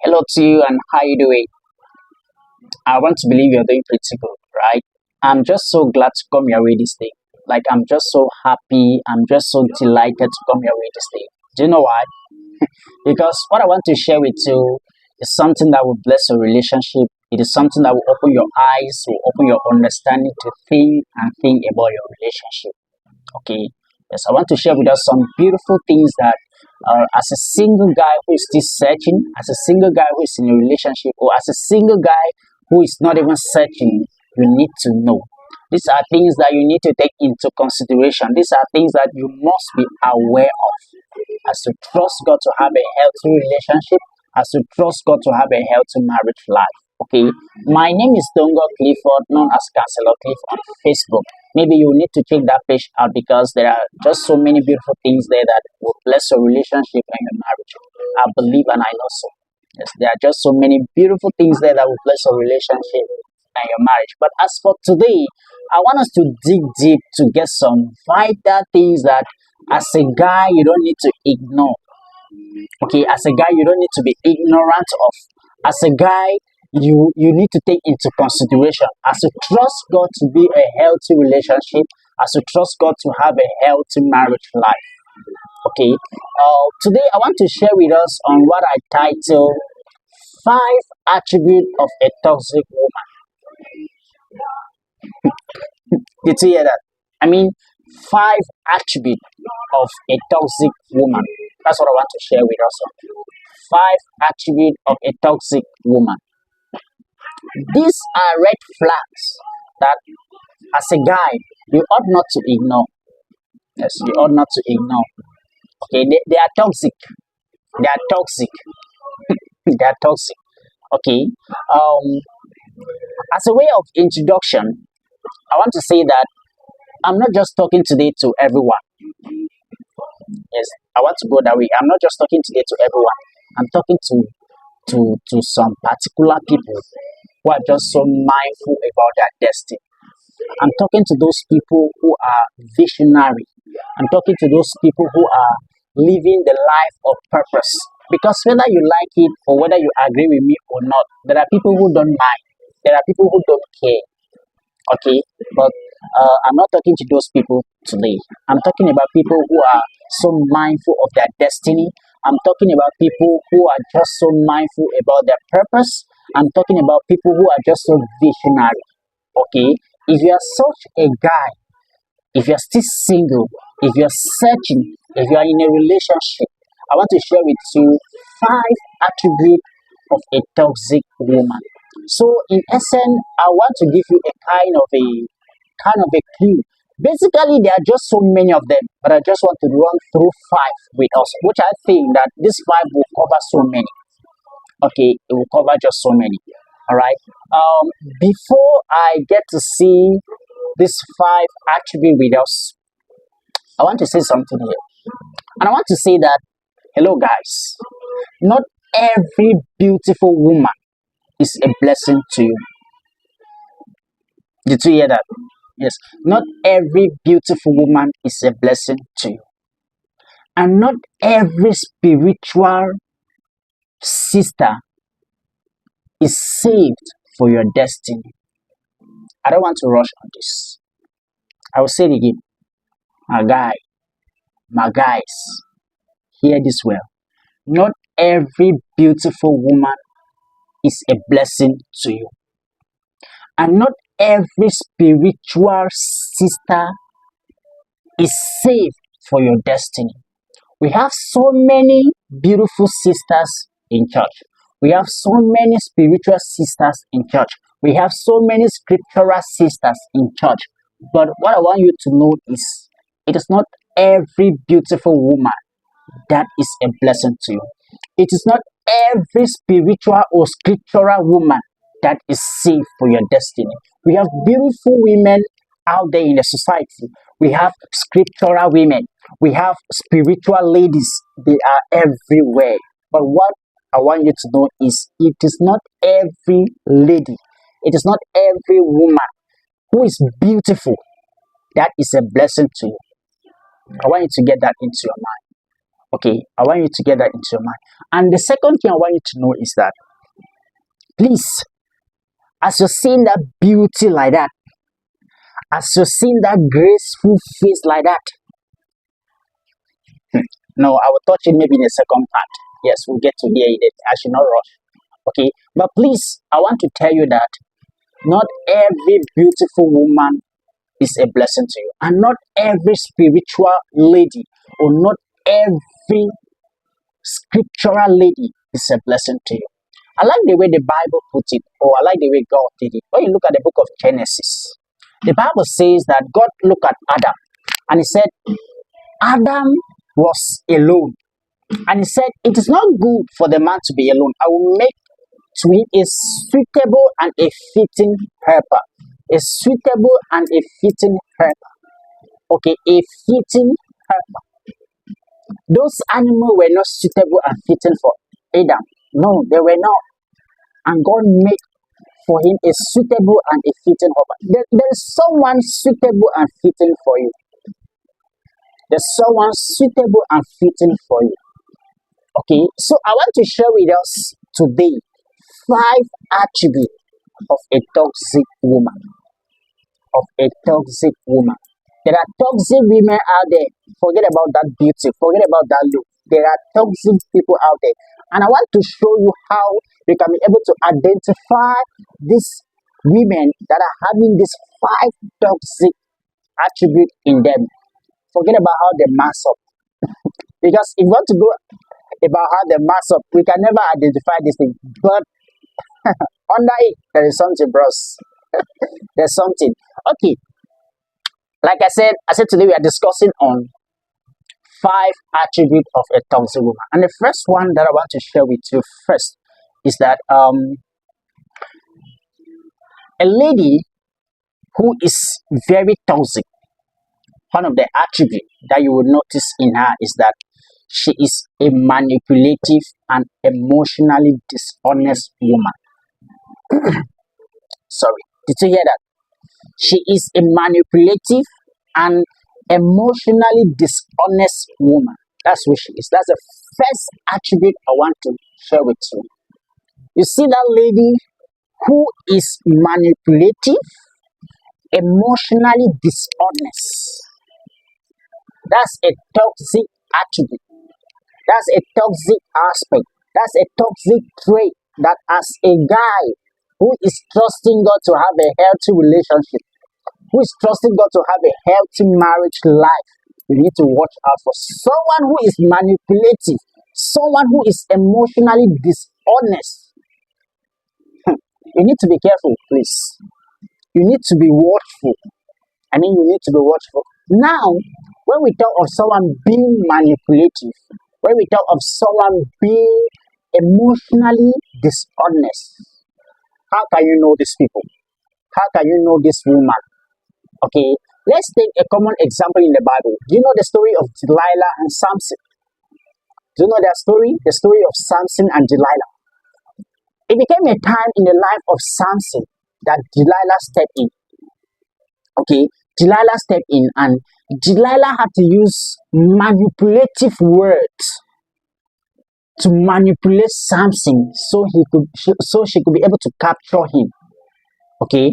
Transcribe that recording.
Hello to you and how you doing? I want to believe you're doing pretty good, right? I'm just so glad to come your way this day. Like I'm just so happy. I'm just so delighted to come your way this day. Do you know why? Because what I want to share with you is something that will bless your relationship. It is something that will open your eyes, will open your understanding to think about your relationship. Okay. Yes, I want to share with us some beautiful things that as a single guy who is still searching, as a single guy who is in a relationship, or as a single guy who is not even searching, you need to know. These are things that you need to take into consideration. These are things that you must be aware of. As you trust God to have a healthy relationship, as you trust God to have a healthy marriage life. Okay, my name is Dongo Clifford, known as Counselor Cliff on Facebook. Maybe you need to check that page out because there are just so many beautiful things there that will bless your relationship and your marriage. I believe and I know so. Yes, there are just so many beautiful things there that will bless your relationship and your marriage. But as for today, I want us to dig deep to get some vital things that as a guy you don't need to ignore. Okay, as a guy you don't need to be ignorant of. As a guy you need to take into consideration as you trust God to be a healthy relationship, as you trust God to have a healthy marriage life. Okay, today I want to share with us on what I title five attributes of a toxic woman. Did you hear that? I mean, five attributes of a toxic woman. That's what I want to share with us. Five attributes of a toxic woman. These are red flags that, as a guy, you ought not to ignore. Yes, you ought not to ignore. Okay, they are toxic. They are toxic. They are toxic. Okay. Um, as a way of introduction, I want to say that I'm not just talking today to everyone. Yes, I want to go that way. I'm not just talking today to everyone. I'm talking to some particular people who are just so mindful about their destiny. I'm talking to those people who are visionary. I'm talking to those people who are living the life of purpose. Because whether you like it or whether you agree with me or not, there are people who don't mind. There are people who don't care. Okay, but I'm not talking to those people today. I'm talking about people who are so mindful of their destiny. I'm talking about people who are just so mindful about their purpose. I'm talking about people who are just so visionary. Okay, if you are such a guy, if you're still single, if you're searching, if you are in a relationship, I want to share with you five attributes of a toxic woman. So, in essence, I want to give you a kind of a clue. Basically, there are just so many of them, but I just want to run through five with us, which I think that this five will cover so many. Okay, it will cover just so many. All right. Before I get to see these five attributes with us, I want to say something here, and I want to say that hello, guys. Not every beautiful woman is a blessing to you. Did you hear that? Yes. Not every beautiful woman is a blessing to you. And not every spiritual sister is saved for your destiny. I don't want to rush on this. I will say it again. My guy, my guys, hear this well. Not every beautiful woman is a blessing to you. And not every spiritual sister is saved for your destiny. We have so many beautiful sisters in church. We have so many spiritual sisters in church. We have so many scriptural sisters in church. But what I want you to know is it is not every beautiful woman that is a blessing to you. It is not every spiritual or scriptural woman that is safe for your destiny. We have beautiful women out there in the society. We have scriptural women. We have spiritual ladies. They are everywhere. But what I want you to know is it is not every lady, it is not every woman who is beautiful that is a blessing to you. I want you to get that into your mind. Okay, I want you to get that into your mind. And the second thing I want you to know is that, please, as you're seeing that beauty like that, as you're seeing that graceful face like that, no, I will touch it maybe in the second part. Yes, we'll get to hear it. I should not rush. Okay, but please, I want to tell you that not every beautiful woman is a blessing to you, and not every spiritual lady, or not every scriptural lady is a blessing to you. I like the way the Bible puts it, or I like the way God did it. When you look at the book of Genesis, the Bible says that God looked at Adam and he said, Adam was alone. And he said, it is not good for the man to be alone. I will make to him a suitable and a fitting helper. A suitable and a fitting helper. Okay, a fitting helper. Those animals were not suitable and fitting for Adam. No, they were not. And God made for him a suitable and a fitting helper. There is someone suitable and fitting for you. There's someone suitable and fitting for you. Okay, so I want to share with us today 5 attributes of a toxic woman. Of a toxic woman. There are toxic women out there. Forget about that beauty. Forget about that look. There are toxic people out there. And I want to show you how you can be able to identify these women that are having these 5 toxic attributes in them. Forget about how they mass up. Because if you want to go about how they mass up, we can never identify this thing. But under it, there is something, bros. There's something. Okay. Like I said today we are discussing on 5 attributes of a toxic woman. And the first one that I want to share with you first is that a lady who is very toxic, one of the attributes that you will notice in her is that she is a manipulative and emotionally dishonest woman. Sorry, did you hear that? She is a manipulative and emotionally dishonest woman. That's who she is. That's the first attribute I want to share with you. You see that lady who is manipulative, emotionally dishonest. That's a toxic attribute. That's a toxic aspect. That's a toxic trait that as a guy who is trusting God to have a healthy relationship, who is trusting God to have a healthy marriage life, you need to watch out for someone who is manipulative, someone who is emotionally dishonest. You need to be careful, please. You need to be watchful. You need to be watchful. Now, when we talk of someone being manipulative, when we talk of someone being emotionally dishonest, how can you know these people? How can you know this woman? Okay, let's take a common example in the Bible. Do you know the story of Delilah and Samson? Do you know that story? The story of Samson and Delilah. It became a time in the life of Samson that Delilah stepped in. Okay, Delilah stepped in and Delilah had to use manipulative words to manipulate Samson so she could be able to capture him. Okay,